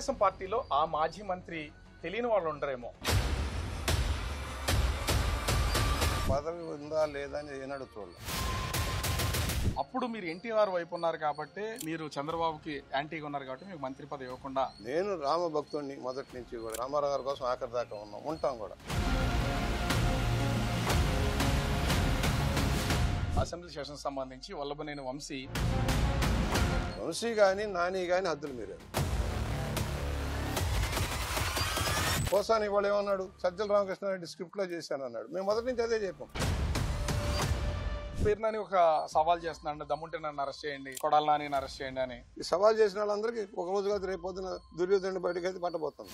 తెలుగుదేశం పార్టీలో ఆ మాజీ మంత్రి తెలియని వాళ్ళు ఉండరేమో. పదవి ఉందా లేదా అని ఏనాడు చూడలేదు. అప్పుడు మీరు ఎన్టీఆర్ వైపు ఉన్నారు కాబట్టి, మీరు చంద్రబాబుకి యాంటీగా ఉన్నారు కాబట్టి మీకు మంత్రి పదవి ఇవ్వకుండా. నేను రామ భక్తుడిని మొదటి నుంచి కూడా, రామారావు గారి కోసం ఆఖరి దాకా ఉంటాం కూడా. అసెంబ్లీ సెషన్ సంబంధించి వల్లభనేని వంశీ కానీ నాని కానీ హద్దులు మీరారు. కోసాని ఇవాళ ఏమన్నాడు, సజ్జల రామకృష్ణారెడ్డి స్క్రిప్ట్లో చేశాను అన్నాడు. మేము మొదటి నుంచి అదే చెప్పాం. పేరు నాని ఒక సవాల్ చేస్తున్నాడు, దమ్ముంటే నన్ను అరెస్ట్ చేయండి, కొడాలి నాని అరెస్ట్ చేయండి అని. ఈ సవాల్ చేసిన వాళ్ళందరికీ ఒక రోజు కాదు రేపు పొద్దున దుర్యోధనుడి బయటకు అయితే పట్టబోతుంది.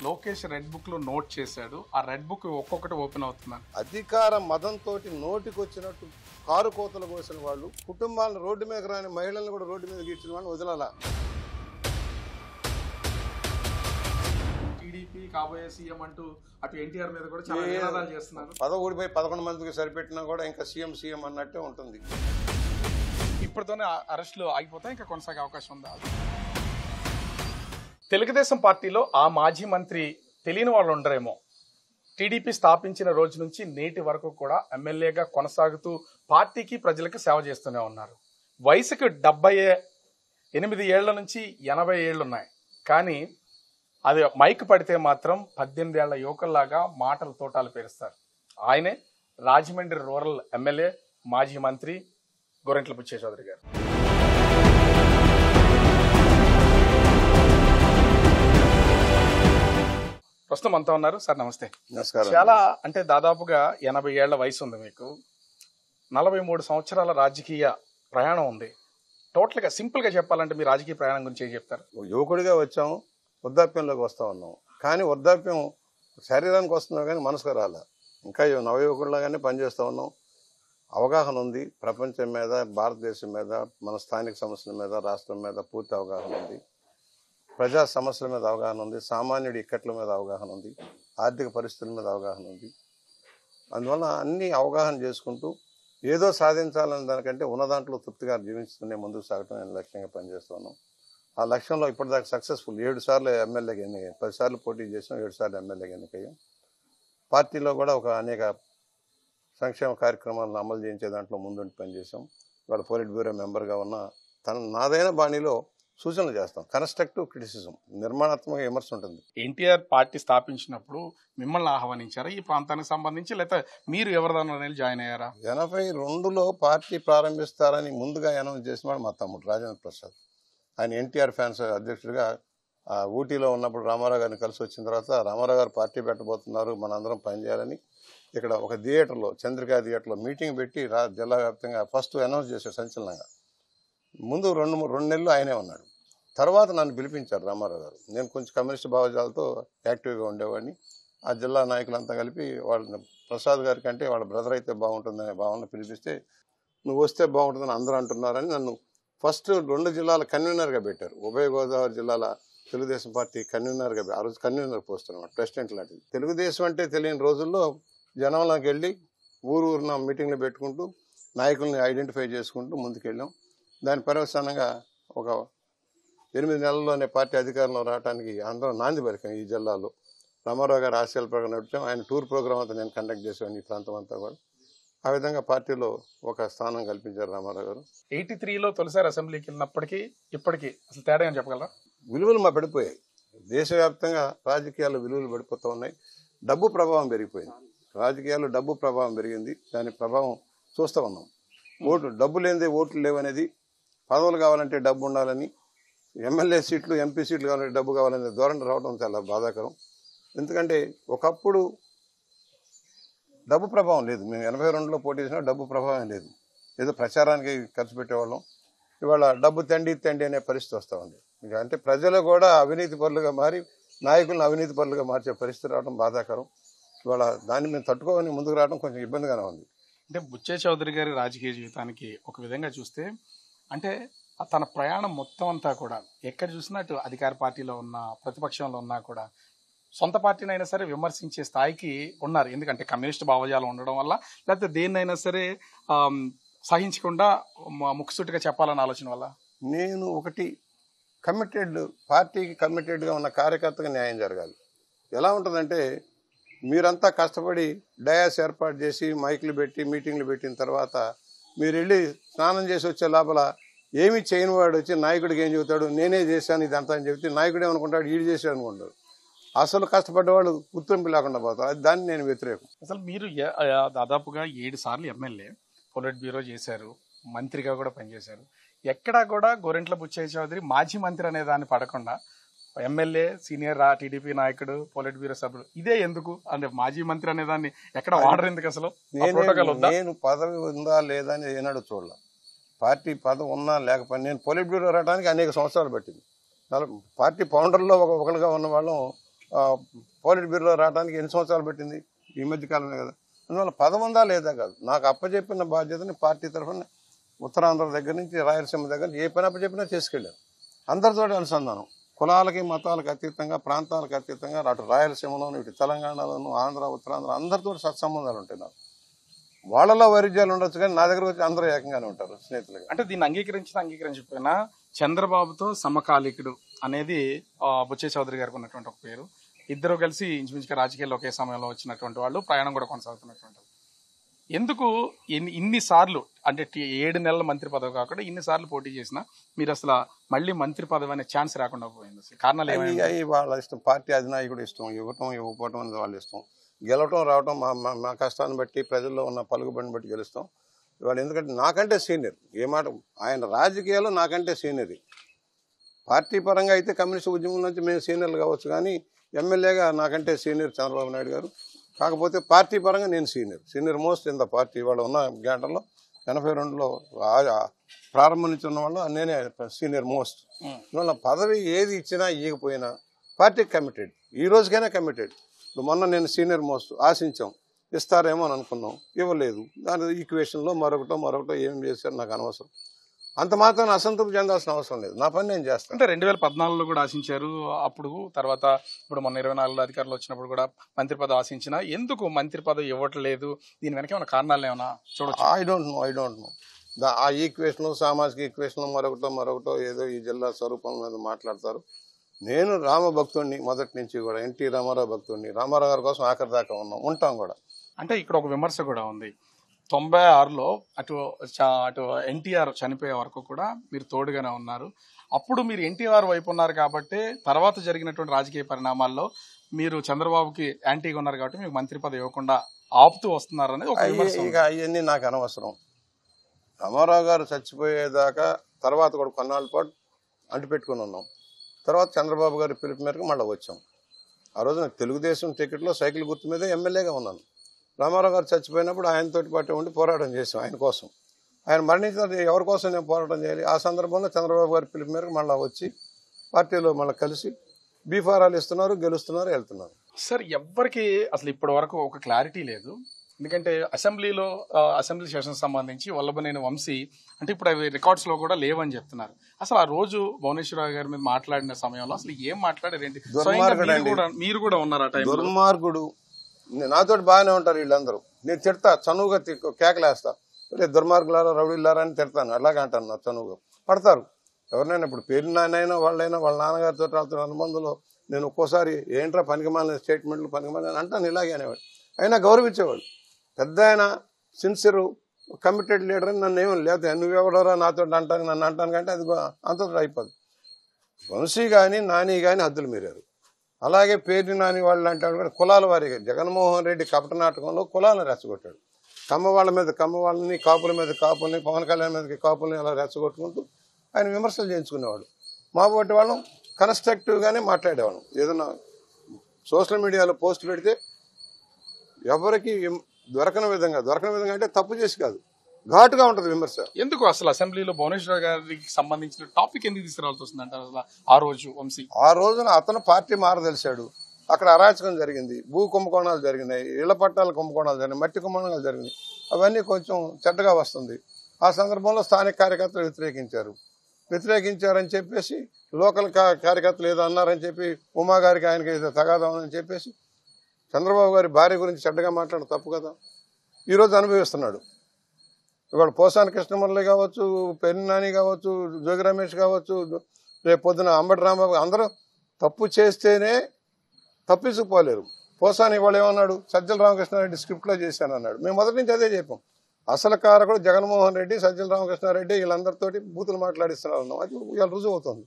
లోకేష్ రెడ్ బుక్ లో నోట్ చేశాడు, ఆ రెడ్ బుక్ ఒక్కొక్కటి ఓపెన్ అవుతున్నాను. అధికార మదంతో నోటికి వచ్చినట్టు కారు కోతలు కోసిన వాళ్ళు, కుటుంబాలను రోడ్డు మీద రాని మహిళలను కూడా రోడ్డు మీద గీర్చిన వాళ్ళని వదలాలా. టీడీపీ కాబోయే సీఎం అంటూ అటు ఎన్టీఆర్ మీద కూడా చాలా నినాదాలు చేస్తున్నారు. పదవుడిపై 11 మందికి సరిపెట్టినా కూడా ఇంకా సీఎం అన్నట్టే ఉంటుంది. ఇప్పటితోనే అరెస్టులు ఆగిపోతాయి, ఇంకా కొనసాగే అవకాశం ఉందా? తెలుగుదేశం పార్టీలో ఆ మాజీ మంత్రి తెలియని వాళ్ళు ఉండరేమో. టీడీపీ స్థాపించిన రోజు నుంచి నేటి వరకు కూడా ఎమ్మెల్యేగా కొనసాగుతూ పార్టీకి ప్రజలకు సేవ చేస్తూనే ఉన్నారు. వయసుకు 78 ఏళ్ల నుంచి 80 ఏళ్ళు ఉన్నాయి. కానీ అది మైక్ పడితే మాత్రం 18 ఏళ్ల యువకుల్లాగా మాటలు తోటాలు పేరుస్తారు. ఆయనే రాజమండ్రి రూరల్ ఎమ్మెల్యే, మాజీ మంత్రి గోరంట్ల బుచ్చయ్య చౌదరి గారు. ప్రస్తుతం అంతా ఉన్నారు సార్. నమస్తే. నమస్కారం. చాలా అంటే దాదాపుగా 80 ఏళ్ల వయసు ఉంది మీకు. 43 సంవత్సరాల రాజకీయ ప్రయాణం ఉంది. టోటల్గా సింపుల్గా చెప్పాలంటే మీ రాజకీయ ప్రయాణం గురించి ఏం చెప్తారు? యువకుడిగా వచ్చాము, వృద్ధాప్యంలోకి వస్తూ ఉన్నాం. కానీ వృద్ధాప్యం శరీరానికి వస్తున్నాం కానీ మనసుకు రాలే. ఇంకా నవయువకుడిలాగానే పనిచేస్తూ ఉన్నాం. అవగాహన ఉంది ప్రపంచం మీద, భారతదేశం మీద, మన స్థానిక సమస్యల మీద, రాష్ట్రం మీద పూర్తి అవగాహన ఉంది. ప్రజా సమస్యల మీద అవగాహన ఉంది. సామాన్యుడి ఇక్కట్ల మీద అవగాహన ఉంది. ఆర్థిక పరిస్థితుల మీద అవగాహన ఉంది. అందువల్ల అన్ని అవగాహన చేసుకుంటూ ఏదో సాధించాలని దానికంటే ఉన్న దాంట్లో తృప్తిగా జీవించుకునే ముందుకు సాగటం నేను లక్ష్యంగా పనిచేస్తున్నాను. ఆ లక్ష్యంలో ఇప్పటిదాకా సక్సెస్ఫుల్. 7 సార్లు ఎమ్మెల్యేగా ఎన్నికయ్యాం, 10 సార్లు పోటీ చేసాం, 7 సార్లు ఎమ్మెల్యేగా ఎన్నికయ్యాం. పార్టీలో కూడా అనేక సంక్షేమ కార్యక్రమాలను అమలు చేయించే దాంట్లో ముందుండి పనిచేసాం. ఇవాళ పోలిట్ బ్యూరో మెంబర్గా ఉన్న నాదైన బాణీలో సూచనలు చేస్తాం. కన్స్ట్రక్టివ్ క్రిటిసిజం, నిర్మాణాత్మక విమర్శ ఉంటుంది. ఎన్టీఆర్ పార్టీ స్థాపించినప్పుడు మిమ్మల్ని ఆహ్వానించారా ఈ ప్రాంతానికి సంబంధించి, లేకపోతే మీరు ఎవరిదాన్ని జాయిన్ అయ్యారా? 82లో పార్టీ ప్రారంభిస్తారని ముందుగా అనౌన్స్ చేసిన వాడు మా తమ్ముడు రాజేంద్ర ప్రసాద్. ఆయన ఎన్టీఆర్ ఫ్యాన్స్ అధ్యక్షుడిగా ఊటీలో ఉన్నప్పుడు రామారావు గారిని కలిసి వచ్చిన తర్వాత, రామారావు గారు పార్టీ పెట్టబోతున్నారు, మనందరం పనిచేయాలని ఇక్కడ ఒక థియేటర్లో, చంద్రికా థియేటర్లో మీటింగ్ పెట్టి జిల్లా వ్యాప్తంగా ఫస్ట్ అనౌన్స్ చేశారు సంచలనంగా. ముందు 2 నెలలు ఆయనే ఉన్నాడు. తర్వాత నన్ను పిలిపించారు రామారావు గారు. నేను కొంచెం కమ్యూనిస్ట్ భావజాలతో యాక్టివ్గా ఉండేవాడిని. ఆ జిల్లా నాయకులంతా కలిపి వాళ్ళని ప్రసాద్ గారి కంటే వాళ్ళ బ్రదర్ అయితే బాగుంటుందనే భావన పిలిపిస్తే, నువ్వు వస్తే బాగుంటుందని అందరూ అంటున్నారని నన్ను ఫస్ట్ 2 జిల్లాల కన్వీనర్గా పెట్టారు. ఉభయ గోదావరి జిల్లాల తెలుగుదేశం పార్టీ కన్వీనర్గా, ఆ రోజు కన్వీనర్ పోస్ట్ అనమాట, ప్రెసిడెంట్ లాంటిది. తెలుగుదేశం అంటే తెలియని రోజుల్లో జనంలోకి వెళ్ళి ఊరున మీటింగ్లు పెట్టుకుంటూ నాయకుల్ని ఐడెంటిఫై చేసుకుంటూ ముందుకెళ్ళాం. దాని పర్యవసానంగా ఒక 8 నెలల్లోనే పార్టీ అధికారంలో రావడానికి అందరం నాంది పలికాం. ఈ జిల్లాలో రామారావు గారు ఆశయాల ప్రకారం నడిపాం. ఆయన టూర్ ప్రోగ్రామ్ అంతా నేను కండక్ట్ చేసాను ఈ ప్రాంతం అంతా కూడా. ఆ విధంగా పార్టీలో ఒక స్థానం కల్పించారు రామారావు గారు. 83లో తొలిసారి అసెంబ్లీకి వెళ్ళినప్పటికీ ఇప్పటికీ అసలు తేడా ఏం చెప్పగలరా? విలువలు పడిపోయాయి. దేశవ్యాప్తంగా రాజకీయాలు విలువలు పడిపోతూ ఉన్నాయి. డబ్బు ప్రభావం పెరిగిపోయింది. రాజకీయాల్లో డబ్బు ప్రభావం పెరిగింది. దాని ప్రభావం చూస్తూ ఉన్నాం. డబ్బు లేనిదే ఓట్లు లేవనేది, పదవులు కావాలంటే డబ్బు ఉండాలని, ఎమ్మెల్యే సీట్లు, ఎంపీ సీట్లు కావాలంటే డబ్బు కావాలనే ధోరణి రావడం చాలా బాధాకరం. ఎందుకంటే ఒకప్పుడు డబ్బు ప్రభావం లేదు. మేము 82లో పోటీ చేసినా డబ్బు ప్రభావం లేదు. ఏదో ప్రచారానికి ఖర్చు పెట్టేవాళ్ళం. ఇవాళ డబ్బు తండి అనే పరిస్థితి వస్తూ ఉంది. అంటే ప్రజలు కూడా అవినీతి పరులుగా మారి నాయకులను అవినీతి పరులుగా మార్చే పరిస్థితి రావడం బాధాకరం. ఇవాళ దాన్ని మేము తట్టుకోవని ముందుకు రావడం కొంచెం ఇబ్బందిగానే ఉంది. అంటే బుచ్చయ్య చౌదరి గారి రాజకీయ జీవితానికి ఒక విధంగా చూస్తే, అంటే తన ప్రయాణం మొత్తం అంతా కూడా ఎక్కడ చూసినా అటు అధికార పార్టీలో ఉన్న, ప్రతిపక్షంలో ఉన్నా కూడా సొంత పార్టీని అయినా సరే విమర్శించే స్థాయికి ఉన్నారు. ఎందుకంటే కమ్యూనిస్ట్ భావజాలం ఉండడం వల్ల, లేకపోతే దేన్నైనా సరే సహించకుండా ముక్కుసూటిగా చెప్పాలన్న ఆలోచన వల్ల. నేను ఒకటి పార్టీకి కమిటెడ్గా ఉన్న కార్యకర్తగా న్యాయం జరగాలి. ఎలా ఉంటుందంటే మీరంతా కష్టపడి డయాస్ ఏర్పాటు చేసి మైకులు పెట్టి మీటింగ్లు పెట్టిన తర్వాత మీరు వెళ్ళి స్నానం చేసి వచ్చే లోపల ఏమీ చేయని వాడు వచ్చి నాయకుడికి ఏం చెబుతాడు, నేనే చేశాను ఇదంతా అని చెబితే నాయకుడు ఏమనుకుంటాడు, ఈడు చేశాడు అనుకుంటాడు. అసలు కష్టపడ్డవాళ్ళు గుర్తింపు లేకుండా పోతారు. అది దాన్ని నేను వ్యతిరేకం. అసలు మీరు దాదాపుగా 7 సార్లు ఎమ్మెల్యే, పొలిట్ బ్యూరో చేశారు, మంత్రిగా కూడా పనిచేశారు. ఎక్కడా కూడా గోరెంట్ల బుచ్చయ్య చౌదరి మాజీ మంత్రి అనే దాన్ని పడకుండా ఎమ్మెల్యే, సీనియర్ టీడీపీ నాయకుడు, పొలిట్ బ్యూరో సభ్యుడు, ఇదే ఎందుకు అంటే మాజీ మంత్రి అనే దాన్ని ఎక్కడ వాడరు ఎందుకు? అసలు నేను పదవి ఉందా లేదా అని ఏనాడు చూడాల. పార్టీ పదవి ఉన్నా లేకపోయినా నేను పొలిట్ బ్యూరో రావడానికి అనేక సంవత్సరాలు పట్టింది. పార్టీ ఫౌండర్లో ఒకరుగా ఉన్న వాళ్ళం పొలిట్ బ్యూరో రావడానికి ఎన్ని సంవత్సరాలు పెట్టింది? ఈ మధ్య కాలమే కదా. అందువల్ల పదవి ఉందా లేదా కాదు, నాకు అప్పచెప్పిన బాధ్యతని పార్టీ తరఫున ఉత్తరాంధ్ర దగ్గర నుంచి రాయలసీమ దగ్గర ఏ పని అప్పచెప్పినా చేసుకెళ్ళాను. అందరితో అనుసంధానం, కులాలకి మతాలకు అతీతంగా, ప్రాంతాలకు అతీతంగా, అటు రాయలసీమలోను ఇటు తెలంగాణలోను ఆంధ్ర ఉత్తరాంధ్ర అందరితో సత్సంబంధాలు ఉంటాయి. నాకు వాళ్ళలో వైరుధ్యాలు ఉండొచ్చు కానీ నా దగ్గర వచ్చి అందరూ ఏకంగానే ఉంటారు స్నేహితులుగా. అంటే దీన్ని అంగీకరించకపోయినా చంద్రబాబుతో సమకాలికుడు అనేది బుచ్చయ్య చౌదరి గారికి ఉన్నటువంటి ఒక పేరు. ఇద్దరు కలిసి ఇంచుమించుగా రాజకీయాల్లో ఒకే సమయంలో వచ్చినటువంటి వాళ్ళు, ప్రయాణం కూడా కొనసాగుతున్నటువంటి. ఎందుకు ఇన్నిసార్లు అంటే 7 నెలల మంత్రి పదవి కాకుండా ఇన్నిసార్లు పోటీ చేసినా మీరు అసలు మళ్ళీ మంత్రి పదవి అనే ఛాన్స్ రాకుండా పోయింది? అసలు కారణాలు అవి వాళ్ళ ఇష్టం, పార్టీ అధినాయకుడు ఇష్టం, ఇవ్వకపోవటం అనేది వాళ్ళ ఇష్టం. గెలవటం రావటం మా కష్టాన్ని బట్టి, ప్రజల్లో ఉన్న పలుకుబడిని బట్టి గెలుస్తాం. ఇవాళ ఎందుకంటే నాకంటే సీనియర్, ఏ మాట ఆయన రాజకీయాల్లో నాకంటే సీనియర్. పార్టీ పరంగా అయితే కమ్యూనిస్ట్ ఉద్యమం నుంచి మేము సీనియర్లు కావచ్చు కానీ ఎమ్మెల్యేగా నాకంటే సీనియర్ చంద్రబాబు నాయుడు గారు. కాకపోతే పార్టీ పరంగా నేను senior most in the party. వాళ్ళు ఉన్న గంటల్లో 82లో ప్రారంభం నుంచి ఉన్న వాళ్ళు నేనే సీనియర్ మోస్ట్. ఇవాళ పదవి ఏది ఇచ్చినా ఇవ్వకపోయినా పార్టీకి కమిటెడ్, ఈ రోజుకైనా కమిటెడ్. మొన్న నేను సీనియర్ మోస్ట్ ఆశించాం, ఇస్తారేమో అని అనుకున్నాం, ఇవ్వలేదు. దాని ఈక్వేషన్లో మరొకటో ఏం చేశారు నాకు అనవసరం. అంత మాత్రం అసంతృప్తి చెందాల్సిన అవసరం లేదు, నా పని నేను చేస్తాను. అంటే 2014లో కూడా ఆశించారు, అప్పుడు తర్వాత ఇప్పుడు మొన్న 24లో అధికారులు వచ్చినప్పుడు కూడా మంత్రి పదవి ఆశించినా ఎందుకు మంత్రి పదవి ఇవ్వట్లేదు? దీని వెనక ఏమైనా కారణాలు ఏమైనా చూడొచ్చు? I don't know. ఆ ఈక్వేషన్, సామాజిక ఈక్వేషన్ మరొకటో ఏదో ఈ జిల్లా స్వరూపం మీద మాట్లాడతారు. నేను రామభక్తుడిని మొదటి నుంచి కూడా, ఎన్టీ రామారావు భక్తుడిని. రామారావు గారి కోసం ఆఖరి దాకా ఉంటాం కూడా. అంటే ఇక్కడ ఒక విమర్శ కూడా ఉంది, 96లో అటు ఎన్టీఆర్ చనిపోయే వరకు కూడా మీరు తోడుగానే ఉన్నారు. అప్పుడు మీరు ఎన్టీఆర్ వైపు ఉన్నారు కాబట్టి తర్వాత జరిగినటువంటి రాజకీయ పరిణామాల్లో మీరు చంద్రబాబుకి యాంటీగా ఉన్నారు కాబట్టి మీకు మంత్రి పదవి ఇవ్వకుండా ఆపుతూ వస్తున్నారు అనేది ఒక విమర్శ. ఇక అవన్నీ నాకు అనవసరం. రామారావు గారు చచ్చిపోయేదాకా తర్వాత కూడా కొన్నాళ్ళ పాటు అంటిపెట్టుకుని ఉన్నాం. తర్వాత చంద్రబాబు గారి పిలుపు మేరకు మళ్ళీ వచ్చాం. ఆ రోజు నాకు తెలుగుదేశం టికెట్లో సైకిల్ గుర్తు మీద ఎమ్మెల్యేగా ఉన్నాను. రామారావు గారు చచ్చిపోయినప్పుడు ఆయనతోటి పాటు ఉండి పోరాటం చేసాం ఆయన కోసం. ఆయన మరణించిన ఎవరి కోసం నేను పోరాటం చేయాలి? ఆ సందర్భంలో చంద్రబాబు గారి పిలుపు మేరకు మళ్ళీ వచ్చి పార్టీలో మళ్ళీ కలిసి బీఫారాలు ఇస్తున్నారు, గెలుస్తున్నారు, వెళ్తున్నారు. సార్, ఎవ్వరికి అసలు ఇప్పటి వరకు ఒక క్లారిటీ లేదు. ఎందుకంటే అసెంబ్లీ సెషన్ సంబంధించి వల్లభనేని వంశీ అంటే ఇప్పుడు అవి రికార్డ్స్ లో కూడా లేవని చెప్తున్నారు. అసలు ఆ రోజు భువనేశ్వరరావు గారి మీద మాట్లాడిన సమయంలో అసలు ఏం మాట్లాడారు ఏంటి? మీరు కూడా ఉన్నారు ఆ టైం? దుర్మార్గుడు. నాతో బాగానే ఉంటారు వీళ్ళందరూ. నేను తిడతా, చనువుగా కేకలేస్తా, దుర్మార్గులారా రౌడీలారా అని తిడతాను. అలాగే అంటాను, నా చనువుగా పడతారు. ఎవరినైనా ఇప్పుడు పేరు నాయనైనా వాళ్ళైనా వాళ్ళ నాన్నగారితో రాత్రి అనుబంధంలో నేను ఒక్కోసారి ఏంట్రా పనికిమాలిన స్టేట్మెంట్లు పనికిమాలిన అంటాను, ఇలాగే అనేవాడు. అయినా గౌరవించేవాడు. పెద్ద ఆయన సిన్సియర్ కమిటెడ్ లీడర్ అని నన్ను ఏమీ లేదు, నువ్వెవడరా నాతో అంటాను, నన్ను అంటాను కంటే అది అంతతో అయిపోదు. వంశీ కానీ నాని కానీ హద్దులు మీరారు. అలాగే పేరు నాని వాళ్ళు అంటాడు కూడా కులాల వారిగా జగన్మోహన్ రెడ్డి కపట నాటకంలో కులాలను రెచ్చగొట్టాడు. కమ్మ వాళ్ళ మీద కమ్మ వాళ్ళని, కాపుల మీద కాపుల్ని, పవన్ కళ్యాణ్ మీదకి కాపుల్ని అలా రెచ్చగొట్టుకుంటూ ఆయన విమర్శలు చేయించుకునేవాడు. మా పోటీ వాళ్ళం కన్స్ట్రక్టివ్గానే మాట్లాడేవాళ్ళం. ఏదన్నా సోషల్ మీడియాలో పోస్ట్ పెడితే ఎవరికి దొరకని విధంగా అంటే తప్పు చేసి కాదు, ఘాటుగా ఉంటుంది విమర్శ. ఎందుకు అసలు అసెంబ్లీలో భువనేశ్వర్ గారికి సంబంధించిన టాపిక్ ఎందుకు తీసుకురావాల్సి వస్తుంది అంటారు? అసలు ఆ రోజు వంశీ ఆ రోజున అతను పార్టీ మారదలిశాడు. అక్కడ అరాచకం జరిగింది, భూ కుంభకోణాలు జరిగినాయి, ఇళ్ల పట్టాల కుంభకోణాలు జరిగినాయి, మట్టి కుంభకోణాలు జరిగినాయి. అవన్నీ కొంచెం చెడ్డగా వస్తుంది. ఆ సందర్భంలో స్థానిక కార్యకర్తలు వ్యతిరేకించారని చెప్పేసి లోకల్ కార్యకర్తలు ఏదో అన్నారని చెప్పి ఉమా గారికి ఆయనకి ఏదో తగాదామని చెప్పేసి చంద్రబాబు గారి భార్య గురించి చెడ్డగా మాట్లాడడం తప్పు కదా. ఈరోజు అనుభవిస్తున్నాడు. ఇవాళ పోసాని కృష్ణమురళి కావచ్చు, పెరినాని కావచ్చు, జోగి రమేష్ కావచ్చు, రేపు పొద్దున అంబటి రాంబాబు అందరూ తప్పు చేస్తేనే తప్పించుకోలేరు. పోసాని ఇవాళ ఏమన్నాడు, సజ్జల రామకృష్ణారెడ్డి స్క్రిప్ట్లో చేశానన్నాడు. మేము మొదటి నుంచి అదే చెప్పాం. అసలు కారకుడు జగన్మోహన్ రెడ్డి, సజ్జల రామకృష్ణారెడ్డి వీళ్ళందరితోటి బూతులు మాట్లాడిస్తున్నారు. అది ఇవాళ రుజువు అవుతుంది.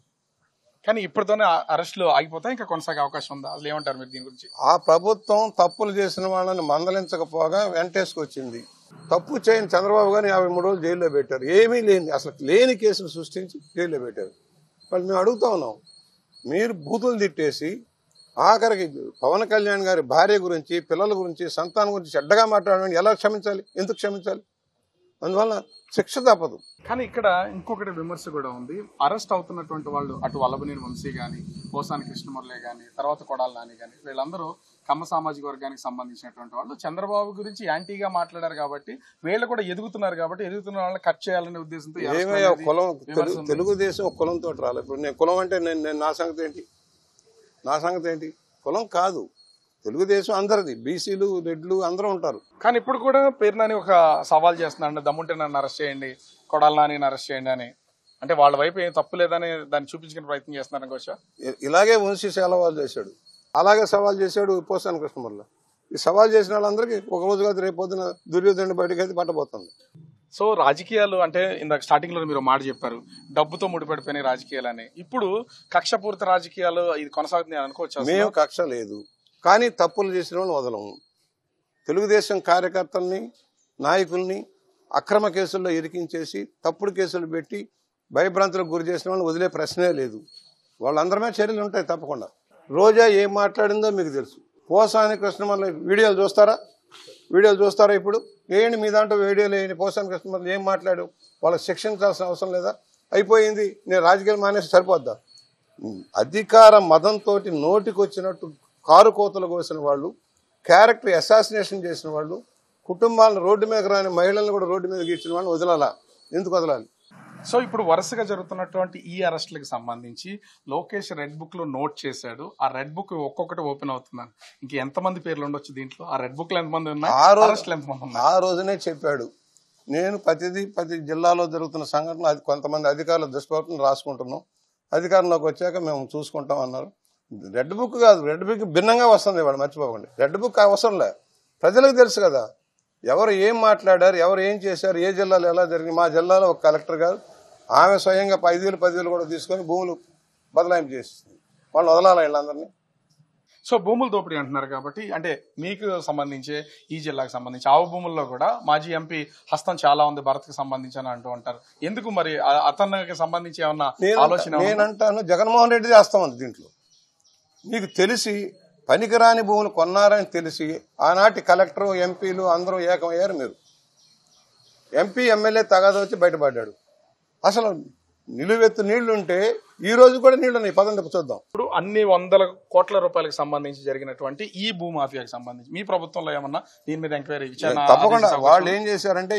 కానీ ఇప్పటితోనే అరెస్టులు ఆగిపోతాయి, ఇంకా కొనసాగే అవకాశం ఉందా? అసలు ఏమంటారు మీరు దీని గురించి? ఆ ప్రభుత్వం తప్పులు చేసిన వాళ్ళని మందలించకపోగా వెంటేసుకొచ్చింది. తప్పు చేయని చంద్రబాబు గారిని 53 రోజులు జైల్లో పెట్టారు. ఏమీ లేని, అసలు లేని కేసులు సృష్టించి జైల్లో పెట్టారు. వాళ్ళు మేము అడుగుతా ఉన్నాం, మీరు బూతులు తిట్టేసి ఆఖరికి పవన్ కళ్యాణ్ గారి భార్య గురించి, పిల్లల గురించి, సంతానం గురించి చెడ్డగా మాట్లాడమని ఎలా క్షమించాలి? ఎందుకు క్షమించాలి? అందువల్ల శిక్ష తప్పదు. కానీ ఇక్కడ ఇంకొకటి విమర్శ కూడా ఉంది. అరెస్ట్ అవుతున్నటువంటి వాళ్ళు అటు వల్లభనేని వంశీ కానీ, పోసాని కృష్ణమురళి కానీ, తర్వాత కొడాలి నాని కానీ, వీళ్ళందరూ కమ్మ సామాజిక వర్గానికి సంబంధించినటువంటి వాళ్ళు. చంద్రబాబు గురించి యాంటీగా మాట్లాడారు కాబట్టి వీళ్ళు కూడా ఎదుగుతున్నారు, కాబట్టి ఎదుగుతున్న వాళ్ళని కట్ చేయాలనే ఉద్దేశంతో తెలుగుదేశం కులంతో రాలేదు. ఇప్పుడు నేను కులం అంటే నేను నా సంగతి ఏంటి? కులం కాదు, తెలుగుదేశం అందరిది. బీసీలు, రెడ్లు అందరూ ఉంటారు. కానీ ఇప్పుడు కూడా పేరునాని ఒక సవాల్ చేస్తున్నాడు, దమ్ముంటే నన్ను అరెస్ట్ చేయండి, కొడాలి నాని అరెస్ట్ చేయండి అని. అంటే వాళ్ళ వైపు ఏం తప్పు లేదని దాన్ని చూపించుకునే ప్రయత్నం చేస్తున్నారు అనుకోవచ్చా? ఇలాగే వంశీ సవాల్ చేశాడు, అలాగే సవాల్ చేశాడు పోసాని కృష్ణమురళి. ఈ సవాల్ చేసిన వాళ్ళందరికీ ఒక రోజు కాదు రేపు పొద్దున దుర్యోధనుడి బయటకు అయితే పట్టబోతుంది. సో రాజకీయాలు అంటే ఇందాక స్టార్టింగ్ లో మీరు మాట చెప్పారు, డబ్బుతో ముడిపడిపోయినాయి రాజకీయాలు అని. ఇప్పుడు కక్షపూరిత రాజకీయాలు ఇది కొనసాగుతుంది అనుకోవచ్చు? మేము కక్ష లేదు, కానీ తప్పులు చేసిన వాళ్ళు వదలము. తెలుగుదేశం కార్యకర్తల్ని, నాయకుల్ని అక్రమ కేసుల్లో ఇరికించేసి తప్పుడు కేసులు పెట్టి భయభ్రాంతులకు గురి చేసిన వాళ్ళు వదిలే ప్రశ్నే లేదు. వాళ్ళందరమే చర్యలు ఉంటాయి తప్పకుండా. రోజా ఏం మాట్లాడిందో మీకు తెలుసు. పోసాని కృష్ణమురళి వీడియోలు చూస్తారా? ఇప్పుడు వేయండి, మీ దాంట్లో వీడియోలు వేయండి. పోసాని కృష్ణమురళి ఏం మాట్లాడు? వాళ్ళకి శిక్షించాల్సిన అవసరం లేదా? అయిపోయింది, నేను రాజకీయాలు మానేసి సరిపోద్దా? అధికార మదంతో నోటికి వచ్చినట్టు కారు కోతలు కోసిన వాళ్ళు, క్యారెక్టర్ అసాసినేషన్ చేసిన వాళ్ళు, కుటుంబాలను రోడ్డు మీద రాని మహిళలను కూడా రోడ్డు మీద గీర్చిన వాళ్ళని వదలాలా? ఎందుకు వదలాలి? సో ఇప్పుడు వరుసగా జరుగుతున్నటువంటి ఈ అరెస్టులకు సంబంధించి లోకేష్ రెడ్ బుక్ లో నోట్ చేశాడు. ఆ రెడ్ బుక్ ఒక్కొక్కటి ఓపెన్ అవుతుందని ఇంక ఎంతమంది పేర్లు ఉండొచ్చు దీంట్లో? ఆ రెడ్ బుక్ లో ఎంతమంది ఉన్నాయి? ఆ రోజునే చెప్పాడు, నేను ప్రతి జిల్లాలో జరుగుతున్న సంఘటనలు అది కొంతమంది అధికారుల దృష్టి రాసుకుంటున్నాం, అధికారంలోకి వచ్చాక మేము చూసుకుంటాం అన్నారు. రెడ్ బుక్ కాదు, రెడ్ బుక్ భిన్నంగా వస్తుంది. వాడు మర్చిపోకండి, రెడ్ బుక్ అవసరం లే. ప్రజలకు తెలుసు కదా ఎవరు ఏం మాట్లాడారు, ఎవరు ఏం చేశారు, ఏ జిల్లాలో ఎలా జరిగింది. మా జిల్లాలో ఒక కలెక్టర్ గారు ఆమె స్వయంగా 5,000, 10,000 కూడా తీసుకొని భూములు బదలాయింపు చేస్తుంది. వాళ్ళు వదలాలా వీళ్ళందరినీ? సో భూముల దోపిడీ అంటున్నారు కాబట్టి, అంటే మీకు సంబంధించి ఈ జిల్లాకు సంబంధించి ఆవు భూముల్లో కూడా మాజీ ఎంపీ హస్తం చాలా ఉంది భరత్కి సంబంధించి అని అంటూ ఉంటారు. ఎందుకు మరి అతనికి సంబంధించి ఏమన్నా ఆలోచన? నేనంటాను జగన్మోహన్ రెడ్డి చేస్తామంది. దీంట్లో మీకు తెలిసి పనికిరాని భూములు కొన్నారని తెలిసి ఆనాటి కలెక్టర్, ఎంపీలు అందరూ ఏకమయ్యారు. మీరు ఎంపీ, ఎమ్మెల్యే తగాద వచ్చి బయటపడ్డాడు. అసలు నిలువెత్తు నీళ్లుంటే ఈ రోజు కూడా నీళ్లున్నాయి. పదండి చూద్దాం. ఇప్పుడు అన్ని 100 కోట్ల రూపాయలకు సంబంధించి జరిగినటువంటి ఈ భూమాఫియాకి సంబంధించి మీ ప్రభుత్వంలో ఏమన్నా దీని మీద ఎంక్వైరీ విచారణ? తప్పకుండా. వాళ్ళు ఏం చేశారంటే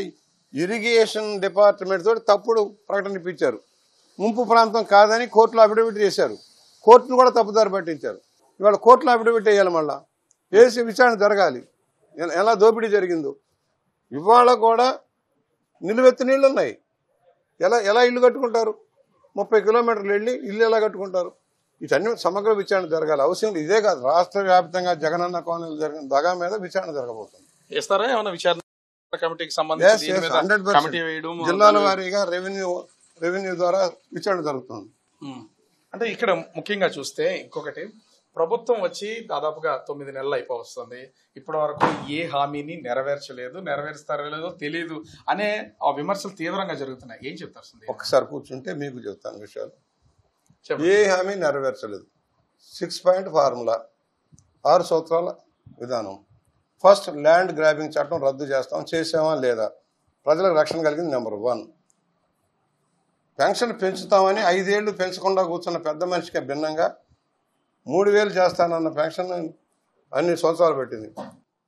ఇరిగేషన్ డిపార్ట్మెంట్ తోటి తప్పుడు ప్రకటన ఇప్పించారు. ముంపు ప్రాంతం కాదని కోర్టులో అఫిడవిట్ చేశారు. కోర్టును కూడా తప్పుదారి పట్టించారు. ఇవాళ కోర్టులో అఫిడవిట్ వేయాలి, మళ్ళా వేసి విచారణ జరగాలి ఎలా దోపిడీ జరిగిందో. ఇవాళ కూడా నిలువెత్తు నీళ్లు ఉన్నాయి. ఎలా ఇల్లు కట్టుకుంటారు? 30 కిలోమీటర్లు వెళ్ళి ఇల్లు ఎలా కట్టుకుంటారు? వీటన్ని సమగ్ర విచారణ జరగాలి. అవసరం ఇదే కాదు, రాష్ట్ర వ్యాప్తంగా జగనన్న కాలనీలు జరిగిన దగా మీద విచారణ జరగబోతుంది. జిల్లాల వారీగా రెవెన్యూ ద్వారా విచారణ జరుగుతుంది. అంటే ఇక్కడ ముఖ్యంగా చూస్తే ఇంకొకటి, ప్రభుత్వం వచ్చి దాదాపుగా 9 నెలలు అయిపోతుంది. ఇప్పటి వరకు ఏ హామీని నెరవేర్స్తారో లేదో తెలియదు అనే ఆ విమర్శలు తీవ్రంగా జరుగుతున్నాయి. ఏం చెప్తారు? ఒక్కసారి కూర్చుంటే మీకు చెప్తాను విషయాలు. ఏ హామీ నెరవేర్చలేదు. 6 పాయింట్ ఫార్ములా, 6 సూత్రాల విధానం. ఫస్ట్ ల్యాండ్ గ్రాబింగ్ చట్టం రద్దు చేసామా లేదా? ప్రజలకు రక్షణ కలిగింది నెంబర్ 1. పెన్షన్ పెంచుతామని 5 ఏళ్లు పెంచకుండా కూర్చున్న పెద్ద మనిషికి భిన్నంగా 3,000 చేస్తానన్న పెన్షన్ అన్ని సంవత్సరాలు పెట్టింది.